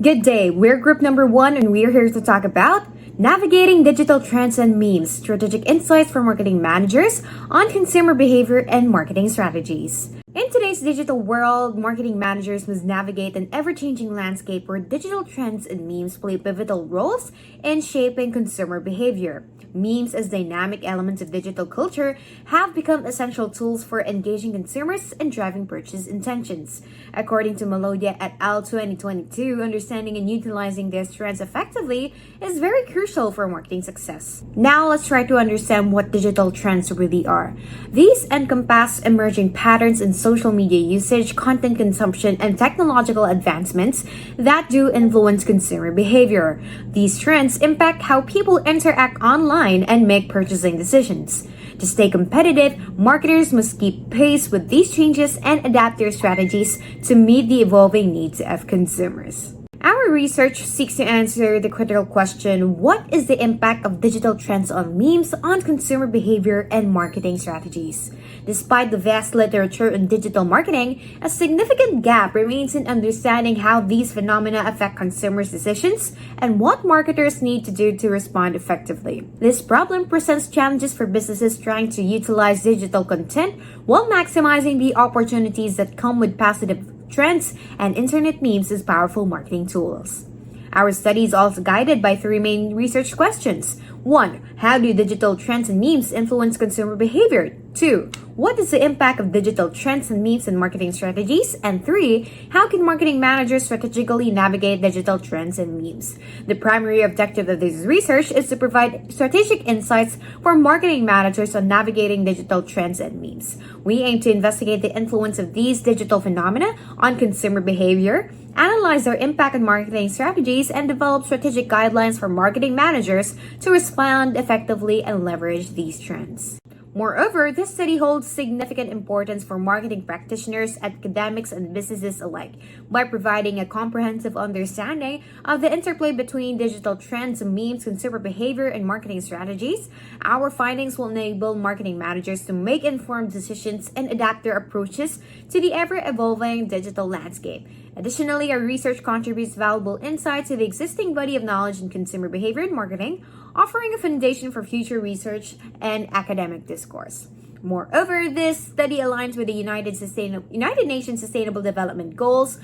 Good day, we're group number one and we're here to talk about navigating digital trends and memes, strategic insights for marketing managers on consumer behavior and marketing strategies. In today's digital world, marketing managers must navigate an ever-changing landscape where digital trends and memes play pivotal roles in shaping consumer behavior. Memes, as dynamic elements of digital culture, have become essential tools for engaging consumers and driving purchase intentions. According to Melodia et al. 2022, understanding and utilizing these trends effectively is very crucial for marketing success. Now let's try to understand what digital trends really are. These encompass emerging patterns in social media usage, content consumption, and technological advancements that do influence consumer behavior. These trends impact how people interact online and make purchasing decisions. To stay competitive, marketers must keep pace with these changes and adapt their strategies to meet the evolving needs of consumers. Our research seeks to answer the critical question, what is the impact of digital trends on memes on consumer behavior and marketing strategies? Despite the vast literature on digital marketing, a significant gap remains in understanding how these phenomena affect consumers' decisions and what marketers need to do to respond effectively. This problem presents challenges for businesses trying to utilize digital content while maximizing the opportunities that come with positive trends and internet memes as powerful marketing tools. Our study is also guided by three main research questions. 1. How do digital trends and memes influence consumer behavior? 2. What is the impact of digital trends and memes in marketing strategies? And 3. How can marketing managers strategically navigate digital trends and memes? The primary objective of this research is to provide strategic insights for marketing managers on navigating digital trends and memes. We aim to investigate the influence of these digital phenomena on consumer behavior, analyze their impact on marketing strategies, and develop strategic guidelines for marketing managers to respond effectively and leverage these trends. Moreover, this study holds significant importance for marketing practitioners, academics, and businesses alike by providing a comprehensive understanding of the interplay between digital trends, memes, consumer behavior, and marketing strategies. Our findings will enable marketing managers to make informed decisions and adapt their approaches to the ever-evolving digital landscape. Additionally, our research contributes valuable insights to the existing body of knowledge in consumer behavior and marketing, offering a foundation for future research and academic discourse. Moreover, this study aligns with the United Nations Sustainable Development Goals,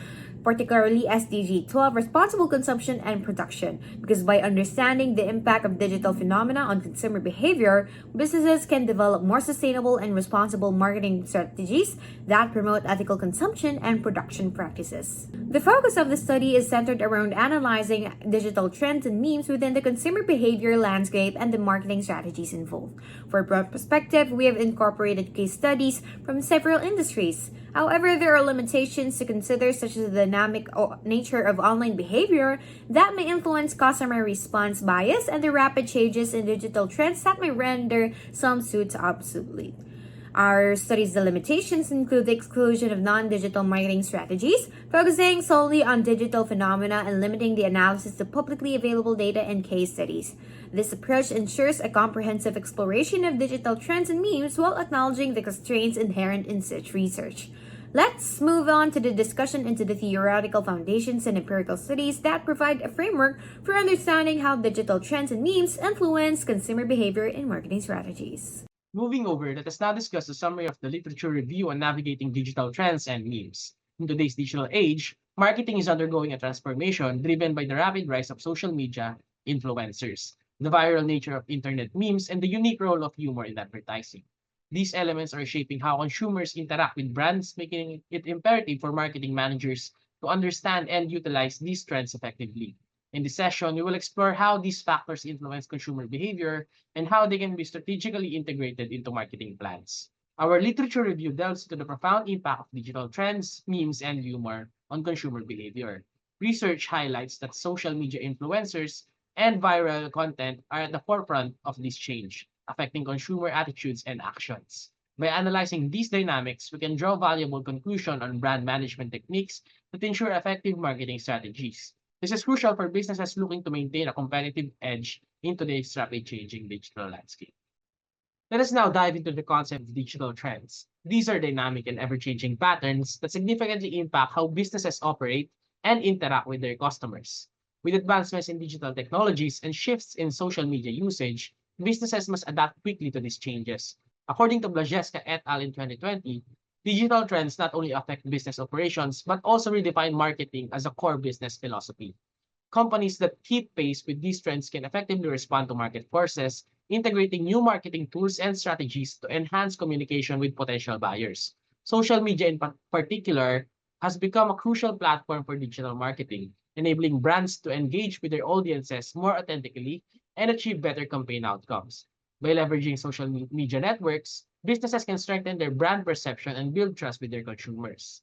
particularly SDG 12, responsible consumption and production, because by understanding the impact of digital phenomena on consumer behavior, businesses can develop more sustainable and responsible marketing strategies that promote ethical consumption and production practices. The focus of the study is centered around analyzing digital trends and memes within the consumer behavior landscape and the marketing strategies involved. For a broad perspective, we have incorporated case studies from several industries. However, there are limitations to consider, such as the dynamic nature of online behavior that may influence customer response bias and the rapid changes in digital trends that may render some suits obsolete. Our study's limitations include the exclusion of non-digital marketing strategies, focusing solely on digital phenomena and limiting the analysis to publicly available data and case studies. This approach ensures a comprehensive exploration of digital trends and memes while acknowledging the constraints inherent in such research. Let's move on to the discussion into the theoretical foundations and empirical studies that provide a framework for understanding how digital trends and memes influence consumer behavior and marketing strategies. Moving over, let us now discuss a summary of the literature review on navigating digital trends and memes. In today's digital age, marketing is undergoing a transformation driven by the rapid rise of social media influencers, the viral nature of internet memes, and the unique role of humor in advertising. These elements are shaping how consumers interact with brands, making it imperative for marketing managers to understand and utilize these trends effectively. In this session, we will explore how these factors influence consumer behavior and how they can be strategically integrated into marketing plans. Our literature review delves into the profound impact of digital trends, memes, and humor on consumer behavior. Research highlights that social media influencers and viral content are at the forefront of this change, affecting consumer attitudes and actions. By analyzing these dynamics, we can draw valuable conclusions on brand management techniques that ensure effective marketing strategies. This is crucial for businesses looking to maintain a competitive edge in today's rapidly changing digital landscape. Let us now dive into the concept of digital trends. These are dynamic and ever changing patterns that significantly impact how businesses operate and interact with their customers. With advancements in digital technologies and shifts in social media usage, businesses must adapt quickly to these changes. According to Blajeska et al. In 2020, digital trends not only affect business operations but also redefine marketing as a core business philosophy. Companies that keep pace with these trends can effectively respond to market forces, integrating new marketing tools and strategies to enhance communication with potential buyers. Social media, in particular, has become a crucial platform for digital marketing, enabling brands to engage with their audiences more authentically and achieve better campaign outcomes. By leveraging social media networks, businesses can strengthen their brand perception and build trust with their consumers.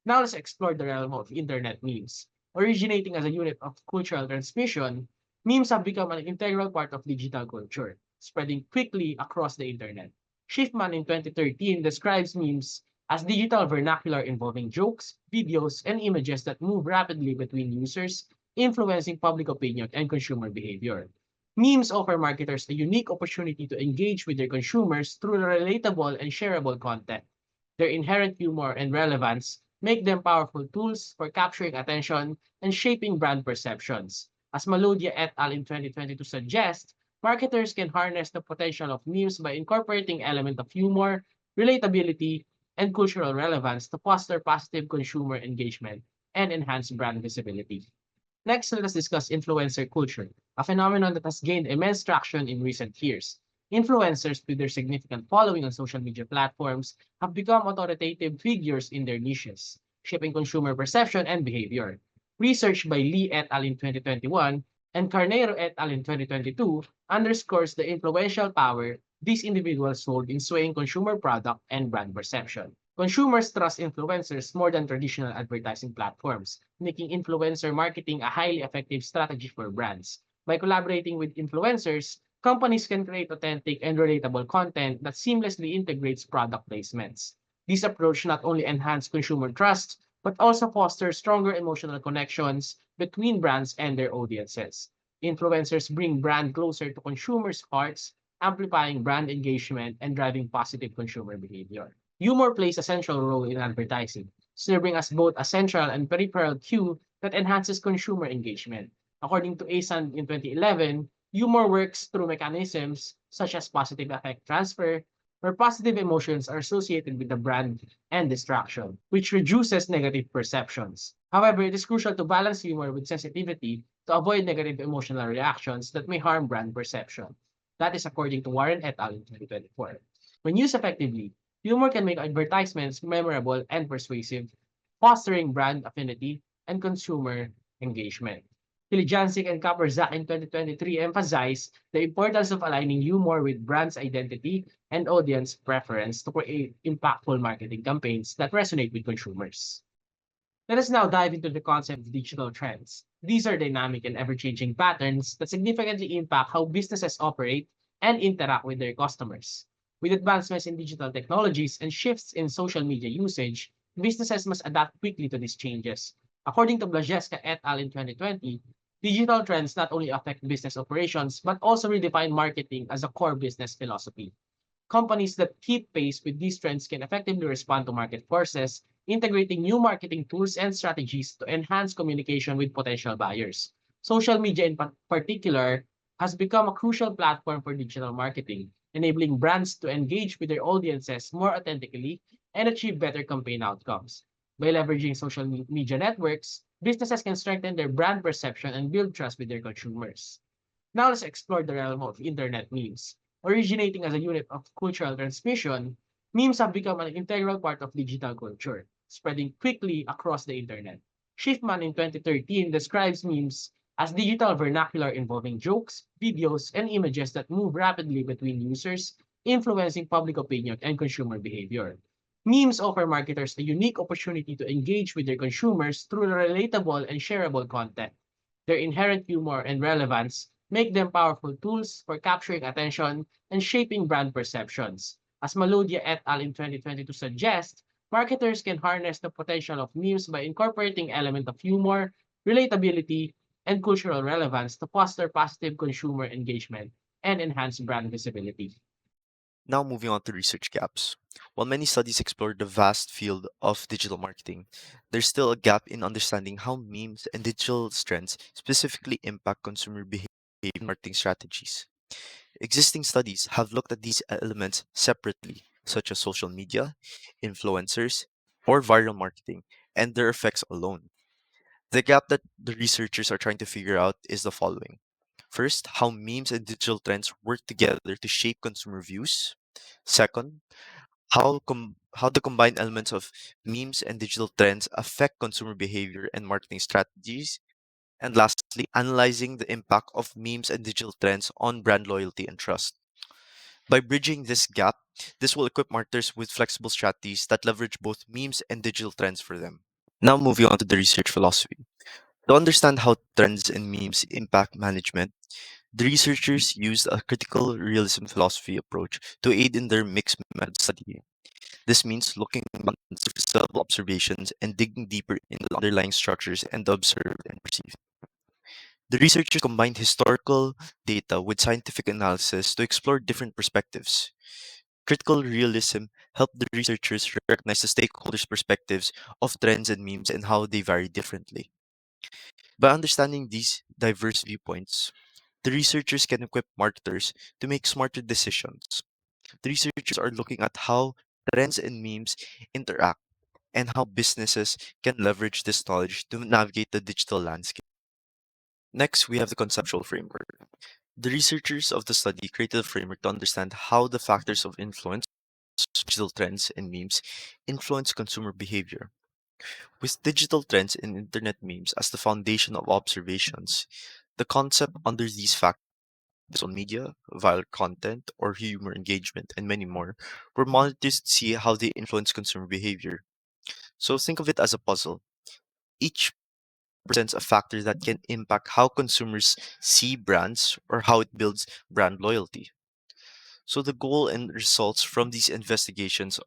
Now let's explore the realm of internet memes. Originating as a unit of cultural transmission, memes have become an integral part of digital culture, spreading quickly across the internet. Schiffman in 2013 describes memes as digital vernacular involving jokes, videos, and images that move rapidly between users, influencing public opinion and consumer behavior. Memes offer marketers a unique opportunity to engage with their consumers through relatable and shareable content. Their inherent humor and relevance make them powerful tools for capturing attention and shaping brand perceptions. As Malodia et al. In 2022 suggests, marketers can harness the potential of memes by incorporating elements of humor, relatability, and cultural relevance to foster positive consumer engagement and enhance brand visibility. Next, let us discuss influencer culture, a phenomenon that has gained immense traction in recent years. Influencers with their significant following on social media platforms have become authoritative figures in their niches, shaping consumer perception and behavior. Research by Lee et al. In 2021 and Carneiro et al. In 2022 underscores the influential power these individuals hold in swaying consumer product and brand perception. Consumers trust influencers more than traditional advertising platforms, making influencer marketing a highly effective strategy for brands. By collaborating with influencers, companies can create authentic and relatable content that seamlessly integrates product placements. This approach not only enhances consumer trust, but also fosters stronger emotional connections between brands and their audiences. Influencers bring brand closer to consumers' hearts, amplifying brand engagement and driving positive consumer behavior. Humor plays a central role in advertising, serving as both a central and peripheral cue that enhances consumer engagement. According to ASAN in 2011, humor works through mechanisms such as positive affect transfer, where positive emotions are associated with the brand and distraction, which reduces negative perceptions. However, it is crucial to balance humor with sensitivity to avoid negative emotional reactions that may harm brand perception. That is according to Warren et al. In 2024. When used effectively, humor can make advertisements memorable and persuasive, fostering brand affinity and consumer engagement. Kilijancic and Kaperzak in 2023 emphasized the importance of aligning humor with brand's identity and audience preference to create impactful marketing campaigns that resonate with consumers. Let us now dive into the concept of digital trends. These are dynamic and ever-changing patterns that significantly impact how businesses operate and interact with their customers. With advancements in digital technologies and shifts in social media usage, businesses must adapt quickly to these changes. According to Blajeska et al. In 2020, digital trends not only affect business operations but also redefine marketing as a core business philosophy. Companies that keep pace with these trends can effectively respond to market forces, integrating new marketing tools and strategies to enhance communication with potential buyers. Social media, in particular, has become a crucial platform for digital marketing, enabling brands to engage with their audiences more authentically and achieve better campaign outcomes. By leveraging social media networks, businesses can strengthen their brand perception and build trust with their consumers. Now let's explore the realm of internet memes. Originating as a unit of cultural transmission, memes have become an integral part of digital culture, spreading quickly across the internet. Schiffman in 2013 describes memes as digital vernacular involving jokes, videos, and images that move rapidly between users, influencing public opinion and consumer behavior. Memes offer marketers a unique opportunity to engage with their consumers through relatable and shareable content. Their inherent humor and relevance make them powerful tools for capturing attention and shaping brand perceptions. As Malodia et al. In 2022 suggests, marketers can harness the potential of memes by incorporating elements of humor, relatability, and cultural relevance to foster positive consumer engagement and enhance brand visibility. Now, moving on to research gaps. While many studies explore the vast field of digital marketing, there's still a gap in understanding how memes and digital trends specifically impact consumer behavior and marketing strategies. Existing studies have looked at these elements separately, such as social media, influencers, or viral marketing, and their effects alone. The gap that the researchers are trying to figure out is the following. First, how memes and digital trends work together to shape consumer views. Second, how the combined elements of memes and digital trends affect consumer behavior and marketing strategies. And lastly, analyzing the impact of memes and digital trends on brand loyalty and trust. By bridging this gap, this will equip marketers with flexible strategies that leverage both memes and digital trends for them. Now, moving on to the research philosophy. To understand how trends and memes impact management, the researchers used a critical realism philosophy approach to aid in their mixed method study. This means looking beyond surface level observations and digging deeper into the underlying structures and the observed and perceived. The researchers combined historical data with scientific analysis to explore different perspectives. Critical realism helped the researchers recognize the stakeholders' perspectives of trends and memes and how they vary differently. By understanding these diverse viewpoints, the researchers can equip marketers to make smarter decisions. The researchers are looking at how trends and memes interact and how businesses can leverage this knowledge to navigate the digital landscape. Next, we have the conceptual framework. The researchers of the study created a framework to understand how the factors of influence, digital trends and memes, influence consumer behavior. With digital trends and internet memes as the foundation of observations, the concept under these factors on media, viral content, or humor engagement, and many more, were monitors to see how they influence consumer behavior. So think of it as a puzzle. Each presents a factor that can impact how consumers see brands or how it builds brand loyalty. So the goal and results from these investigations of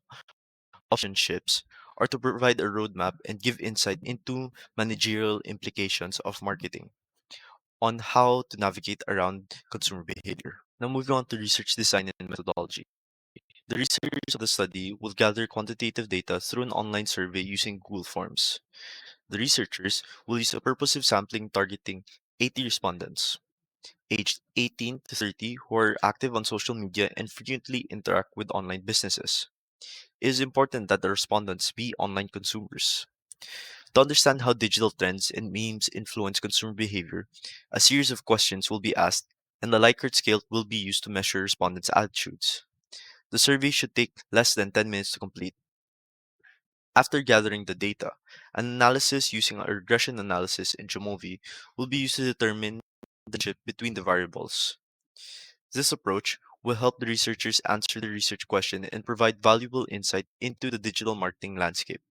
relationships are to provide a roadmap and give insight into managerial implications of marketing on how to navigate around consumer behavior. Now moving on to research design and methodology. The researchers of the study will gather quantitative data through an online survey using Google Forms. The researchers will use a purposive sampling targeting 80 respondents, aged 18 to 30, who are active on social media and frequently interact with online businesses. It is important that the respondents be online consumers. To understand how digital trends and memes influence consumer behavior, a series of questions will be asked, and the Likert scale will be used to measure respondents' attitudes. The survey should take less than 10 minutes to complete. After gathering the data, an analysis using a regression analysis in Jamovi will be used to determine the relationship between the variables. This approach will help the researchers answer the research question and provide valuable insight into the digital marketing landscape.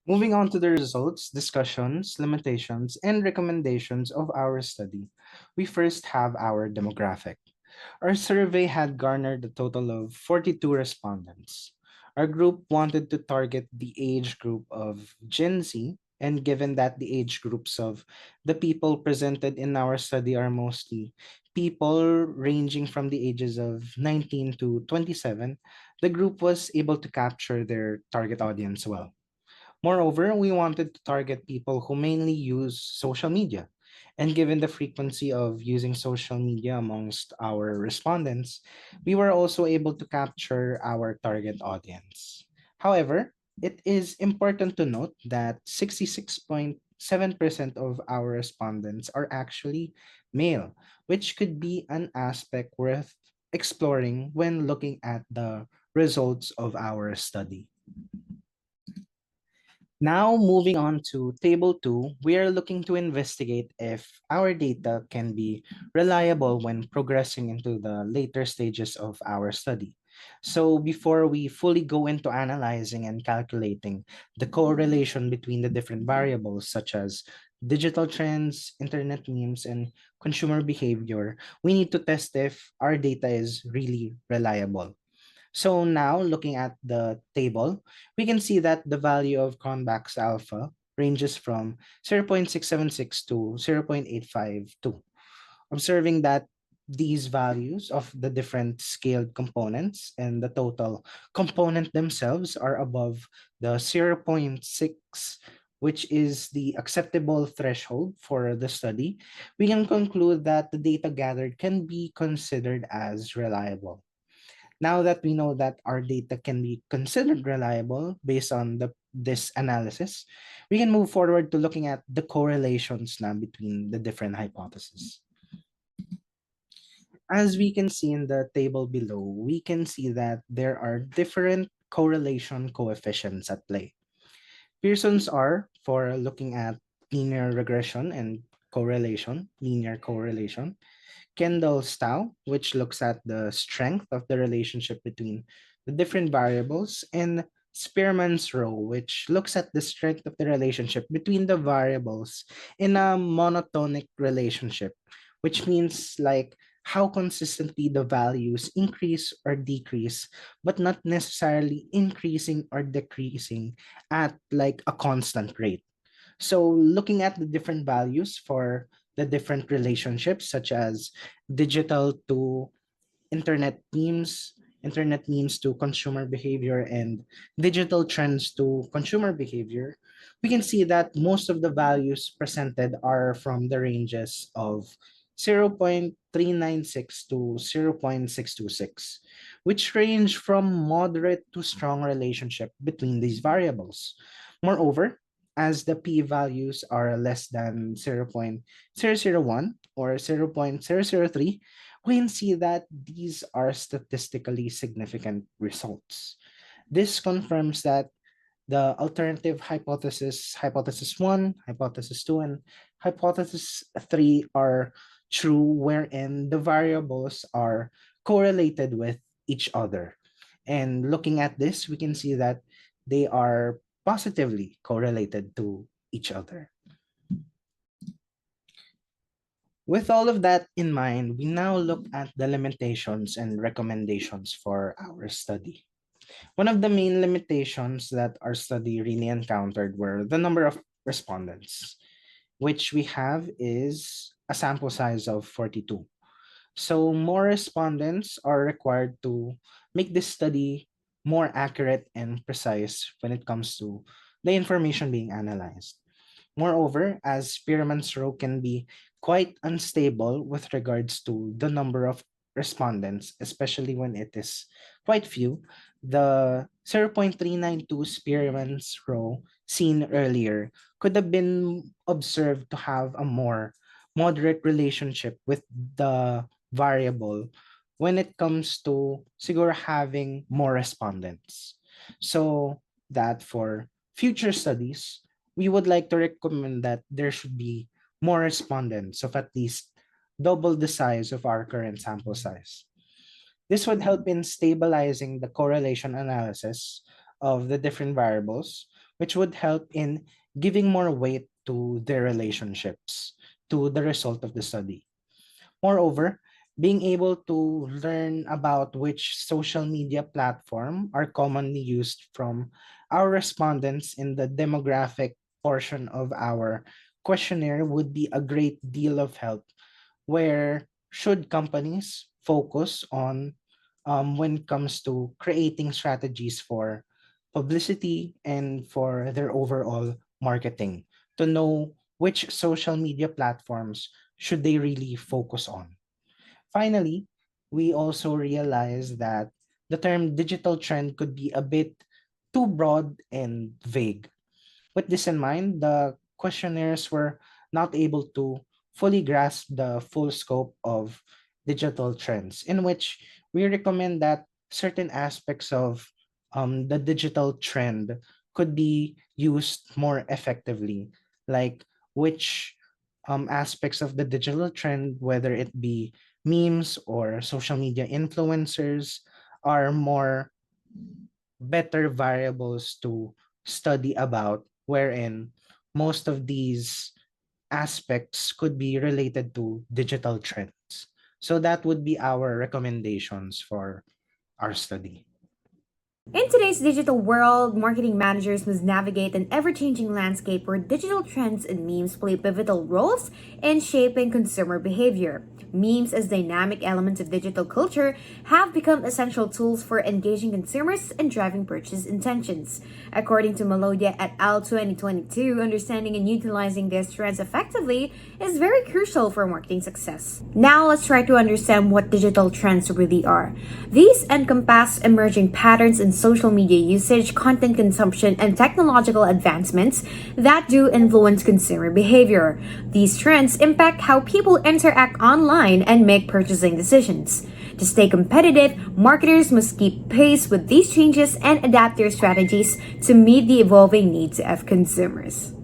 Moving on to the results, discussions, limitations, and recommendations of our study, we first have our demographic. Our survey had garnered a total of 42 respondents. Our group wanted to target the age group of Gen Z, and given that the age groups of the people presented in our study are mostly people ranging from the ages of 19 to 27, the group was able to capture their target audience well. Moreover, we wanted to target people who mainly use social media. And given the frequency of using social media amongst our respondents, we were also able to capture our target audience. However, it is important to note that 66.7% of our respondents are actually male, which could be an aspect worth exploring when looking at the results of our study. Now, moving on to Table 2, we are looking to investigate if our data can be reliable when progressing into the later stages of our study. So, before we fully go into analyzing and calculating the correlation between the different variables, such as digital trends, internet memes, and consumer behavior, we need to test if our data is really reliable. So now looking at the table, we can see that the value of convex alpha ranges from 0.676 to 0.852. Observing that these values of the different scaled components and the total component themselves are above the zero point 0.6, which is the acceptable threshold for the study, we can conclude that the data gathered can be considered as reliable. Now that we know that our data can be considered reliable based on this analysis, we can move forward to looking at the correlations now between the different hypotheses. As we can see in the table below, we can see that there are different correlation coefficients at play. Pearson's are for looking at linear regression and linear correlation. Kendall's Tau, which looks at the strength of the relationship between the different variables, and Spearman's Rho, which looks at the strength of the relationship between the variables in a monotonic relationship, which means like how consistently the values increase or decrease, but not necessarily increasing or decreasing at like a constant rate. So looking at the different values for the different relationships, such as digital to internet memes to consumer behavior, and digital trends to consumer behavior, we can see that most of the values presented are from the ranges of 0.396 to 0.626, which range from moderate to strong relationship between these variables. Moreover, as the p-values are less than 0.001 or 0.003, we can see that these are statistically significant results. This confirms that the alternative hypothesis, hypothesis 1, hypothesis 2, and hypothesis 3 are true, wherein the variables are correlated with each other. And looking at this, we can see that they are positively correlated to each other. With all of that in mind, we now look at the limitations and recommendations for our study. One of the main limitations that our study really encountered were the number of respondents, which we have is a sample size of 42. So more respondents are required to make this study more accurate and precise when it comes to the information being analyzed. Moreover, as Spearman's row can be quite unstable with regards to the number of respondents, especially when it is quite few, the 0.392 Spearman's row seen earlier could have been observed to have a more moderate relationship with the variable when it comes to siguro having more respondents. So that for future studies, we would like to recommend that there should be more respondents of at least double the size of our current sample size. This would help in stabilizing the correlation analysis of the different variables, which would help in giving more weight to their relationships to the result of the study. Moreover, being able to learn about which social media platform are commonly used from our respondents in the demographic portion of our questionnaire would be a great deal of help, where should companies focus on when it comes to creating strategies for publicity and for their overall marketing, to know which social media platforms should they really focus on. Finally, we also realized that the term digital trend could be a bit too broad and vague. With this in mind, the questionnaires were not able to fully grasp the full scope of digital trends, in which we recommend that certain aspects of the digital trend could be used more effectively, like which aspects of the digital trend, whether it be memes or social media influencers, are more better variables to study about, wherein most of these aspects could be related to digital trends. So that would be our recommendations for our study. In today's digital world, marketing managers must navigate an ever-changing landscape where digital trends and memes play pivotal roles in shaping consumer behavior. Memes, as dynamic elements of digital culture, have become essential tools for engaging consumers and driving purchase intentions. According to Melodia et al. 2022, understanding and utilizing these trends effectively is very crucial for marketing success. Now, let's try to understand what digital trends really are. These encompass emerging patterns in social media usage, content consumption, and technological advancements that do influence consumer behavior. These trends impact how people interact online and make purchasing decisions. To stay competitive, marketers must keep pace with these changes and adapt their strategies to meet the evolving needs of consumers.